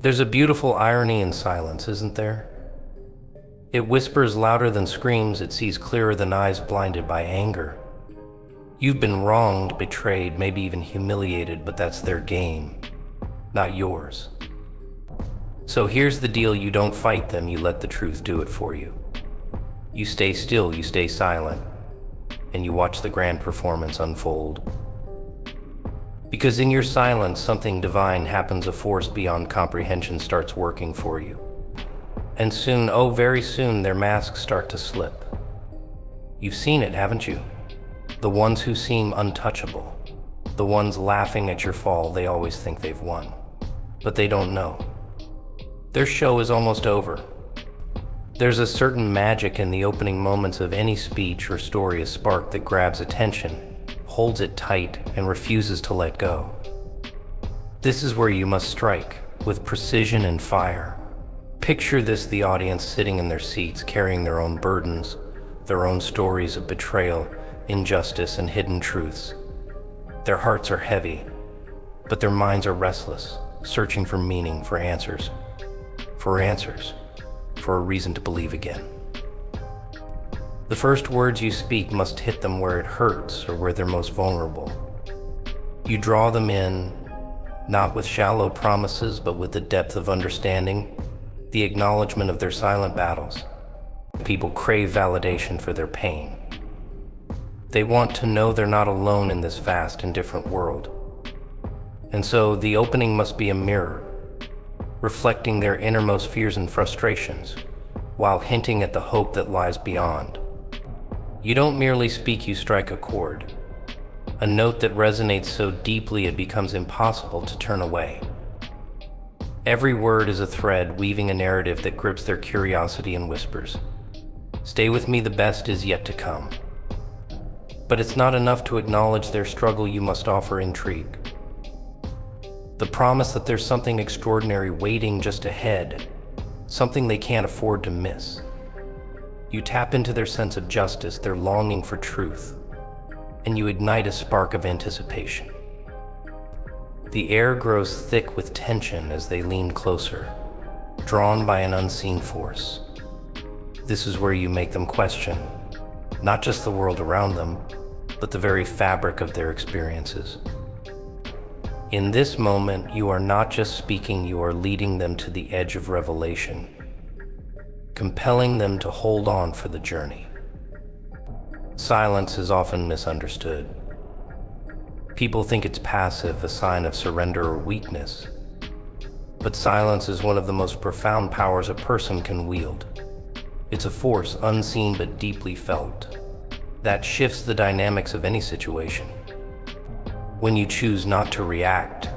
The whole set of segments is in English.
There's a beautiful irony in silence, isn't there? It whispers louder than screams, it sees clearer than eyes blinded by anger. You've been wronged, betrayed, maybe even humiliated, but that's their game, not yours. So here's the deal: you don't fight them, you let the truth do it for you. You stay still, you stay silent, and you watch the grand performance unfold. Because in your silence, something divine happens, a force beyond comprehension starts working for you. And soon, oh very soon, their masks start to slip. You've seen it, haven't you? The ones who seem untouchable. The ones laughing at your fall, they always think they've won. But they don't know. Their show is almost over. There's a certain magic in the opening moments of any speech or story, a spark that grabs attention, holds it tight, and refuses to let go. This is where you must strike, with precision and fire. Picture this: the audience sitting in their seats, carrying their own burdens, their own stories of betrayal, injustice, and hidden truths. Their hearts are heavy, but their minds are restless, searching for meaning, for answers, for a reason to believe again. The first words you speak must hit them where it hurts or where they're most vulnerable. You draw them in, not with shallow promises, but with the depth of understanding, the acknowledgement of their silent battles. People crave validation for their pain. They want to know they're not alone in this vast and different world. And so the opening must be a mirror, reflecting their innermost fears and frustrations, while hinting at the hope that lies beyond. You don't merely speak, you strike a chord, a note that resonates so deeply it becomes impossible to turn away. Every word is a thread weaving a narrative that grips their curiosity and whispers, "Stay with me, the best is yet to come." But it's not enough to acknowledge their struggle, you must offer intrigue. The promise that there's something extraordinary waiting just ahead, something they can't afford to miss. You tap into their sense of justice, their longing for truth, and you ignite a spark of anticipation. The air grows thick with tension as they lean closer, drawn by an unseen force. This is where you make them question, not just the world around them, but the very fabric of their experiences. In this moment, you are not just speaking, you are leading them to the edge of revelation, compelling them to hold on for the journey. Silence is often misunderstood. People think it's passive, a sign of surrender or weakness. But silence is one of the most profound powers a person can wield. It's a force unseen but deeply felt, that shifts the dynamics of any situation. When you choose not to react,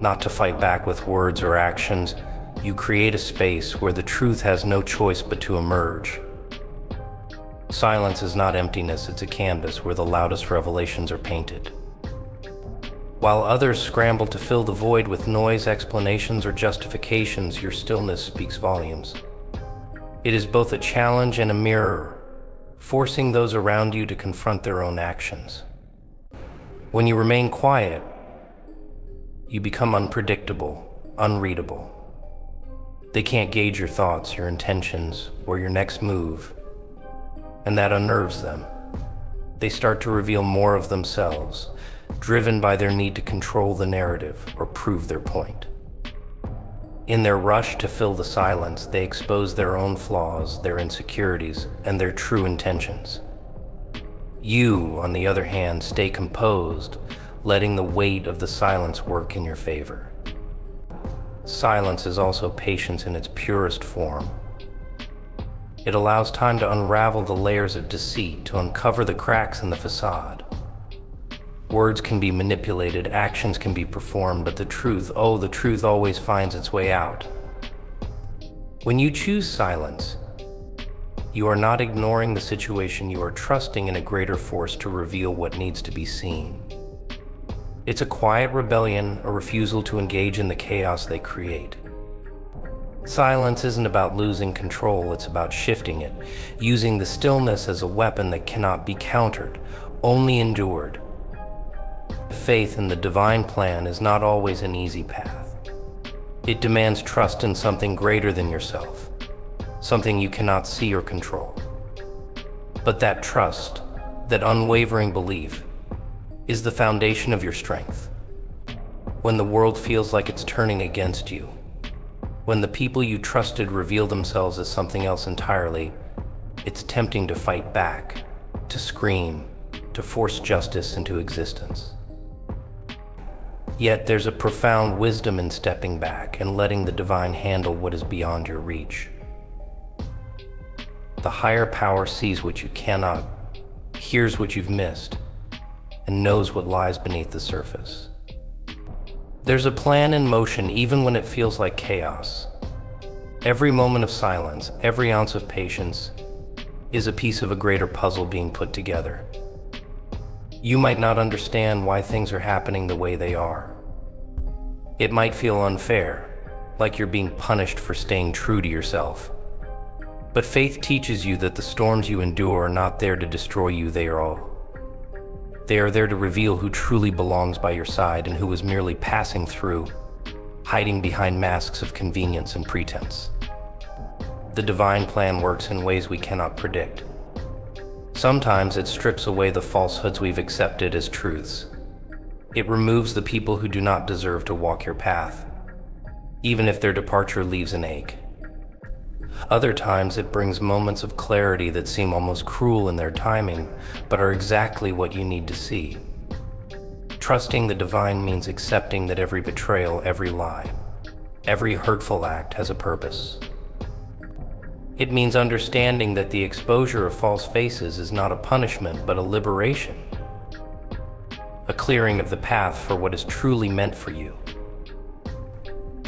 not to fight back with words or actions, you create a space where the truth has no choice but to emerge. Silence is not emptiness, it's a canvas where the loudest revelations are painted. While others scramble to fill the void with noise, explanations, or justifications, your stillness speaks volumes. It is both a challenge and a mirror, forcing those around you to confront their own actions. When you remain quiet, you become unpredictable, unreadable. They can't gauge your thoughts, your intentions, or your next move, and that unnerves them. They start to reveal more of themselves, driven by their need to control the narrative or prove their point. In their rush to fill the silence, they expose their own flaws, their insecurities, and their true intentions. You, on the other hand, stay composed, letting the weight of the silence work in your favor. Silence is also patience in its purest form. It allows time to unravel the layers of deceit, to uncover the cracks in the facade. Words can be manipulated, actions can be performed, but the truth, oh, the truth always finds its way out. When you choose silence, you are not ignoring the situation, you are trusting in a greater force to reveal what needs to be seen. It's a quiet rebellion, a refusal to engage in the chaos they create. Silence isn't about losing control, it's about shifting it, using the stillness as a weapon that cannot be countered, only endured. Faith in the divine plan is not always an easy path. It demands trust in something greater than yourself, something you cannot see or control. But that trust, that unwavering belief, is the foundation of your strength. When the world feels like it's turning against you, when the people you trusted reveal themselves as something else entirely, it's tempting to fight back, to scream, to force justice into existence. Yet there's a profound wisdom in stepping back and letting the divine handle what is beyond your reach. The higher power sees what you cannot, hears what you've missed, and knows what lies beneath the surface. There's a plan in motion even when it feels like chaos. Every moment of silence, every ounce of patience, is a piece of a greater puzzle being put together. You might not understand why things are happening the way they are. It might feel unfair, like you're being punished for staying true to yourself. But faith teaches you that the storms you endure are not there to destroy you, they are there to reveal who truly belongs by your side and who is merely passing through, hiding behind masks of convenience and pretense. The divine plan works in ways we cannot predict. Sometimes it strips away the falsehoods we've accepted as truths. It removes the people who do not deserve to walk your path, even if their departure leaves an ache. Other times it brings moments of clarity that seem almost cruel in their timing, but are exactly what you need to see. Trusting the divine means accepting that every betrayal, every lie, every hurtful act has a purpose. It means understanding that the exposure of false faces is not a punishment, but a liberation. A clearing of the path for what is truly meant for you.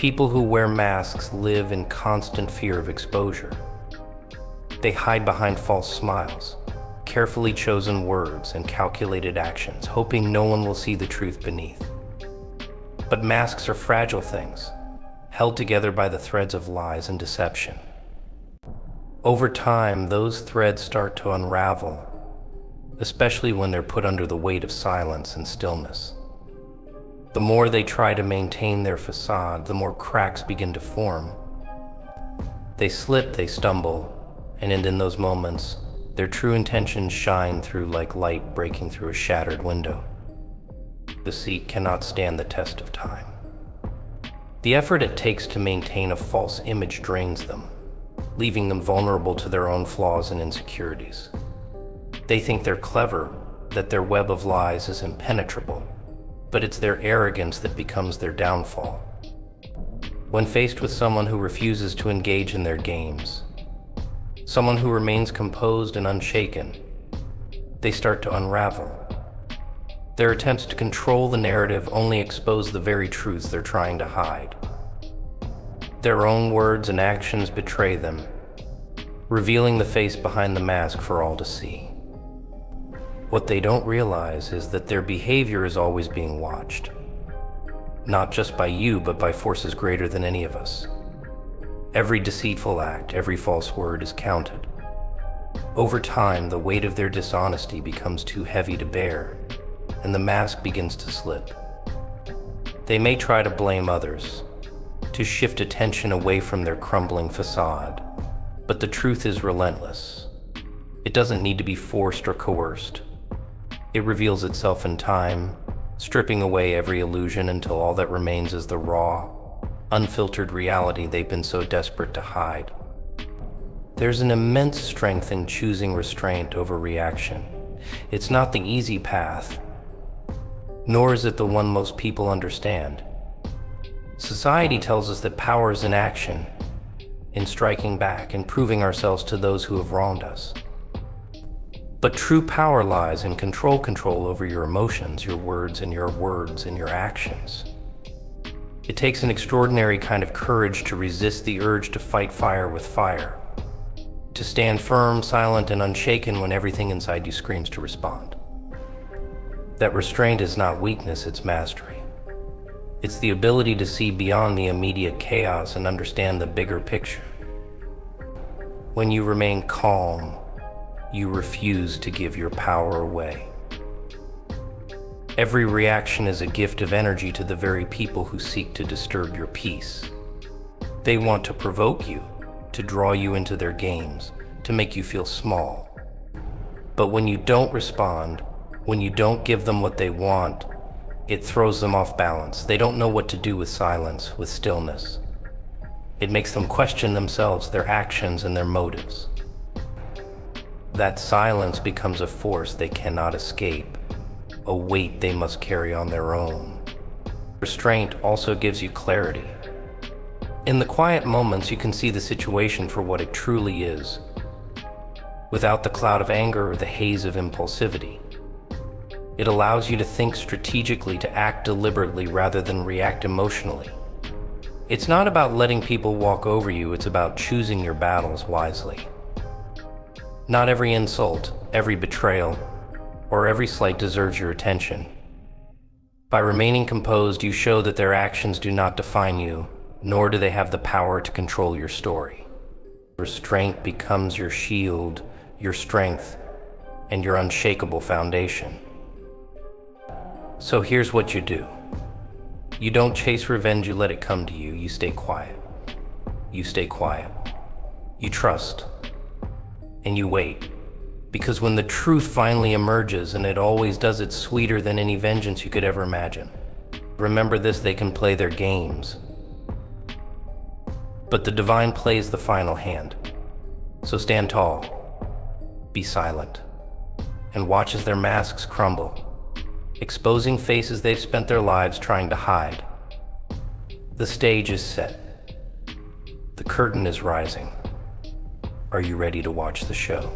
People who wear masks live in constant fear of exposure. They hide behind false smiles, carefully chosen words, and calculated actions, hoping no one will see the truth beneath. But masks are fragile things, held together by the threads of lies and deception. Over time, those threads start to unravel, especially when they're put under the weight of silence and stillness. The more they try to maintain their facade, the more cracks begin to form. They slip, they stumble, and in those moments, their true intentions shine through like light breaking through a shattered window. Deceit cannot stand the test of time. The effort it takes to maintain a false image drains them, leaving them vulnerable to their own flaws and insecurities. They think they're clever, that their web of lies is impenetrable, but it's their arrogance that becomes their downfall. When faced with someone who refuses to engage in their games, someone who remains composed and unshaken, they start to unravel. Their attempts to control the narrative only expose the very truths they're trying to hide. Their own words and actions betray them, revealing the face behind the mask for all to see. What they don't realize is that their behavior is always being watched, not just by you, but by forces greater than any of us. Every deceitful act, every false word is counted. Over time, the weight of their dishonesty becomes too heavy to bear, and the mask begins to slip. They may try to blame others, to shift attention away from their crumbling facade, but the truth is relentless. It doesn't need to be forced or coerced. It reveals itself in time, stripping away every illusion until all that remains is the raw, unfiltered reality they've been so desperate to hide. There's an immense strength in choosing restraint over reaction. It's not the easy path, nor is it the one most people understand. Society tells us that power is in action, in striking back and proving ourselves to those who have wronged us. But true power lies in control over your emotions, your words and your actions. It takes an extraordinary kind of courage to resist the urge to fight fire with fire, to stand firm, silent, and unshaken when everything inside you screams to respond. That restraint is not weakness, it's mastery. It's the ability to see beyond the immediate chaos and understand the bigger picture. When you remain calm, you refuse to give your power away. Every reaction is a gift of energy to the very people who seek to disturb your peace. They want to provoke you, to draw you into their games, to make you feel small. But when you don't respond, when you don't give them what they want, it throws them off balance. They don't know what to do with silence, with stillness. It makes them question themselves, their actions, and their motives. That silence becomes a force they cannot escape, a weight they must carry on their own. Restraint also gives you clarity. In the quiet moments, you can see the situation for what it truly is, without the cloud of anger or the haze of impulsivity. It allows you to think strategically, to act deliberately rather than react emotionally. It's not about letting people walk over you, it's about choosing your battles wisely. Not every insult, every betrayal, or every slight deserves your attention. By remaining composed, you show that their actions do not define you, nor do they have the power to control your story. Restraint becomes your shield, your strength, and your unshakable foundation. So here's what you do. You don't chase revenge, you let it come to you. You stay quiet. You stay quiet. You trust. And you wait. Because when the truth finally emerges, and it always does, it's sweeter than any vengeance you could ever imagine. Remember this, they can play their games, but the divine plays the final hand. So stand tall, be silent, and watch as their masks crumble, exposing faces they've spent their lives trying to hide. The stage is set. The curtain is rising. Are you ready to watch the show?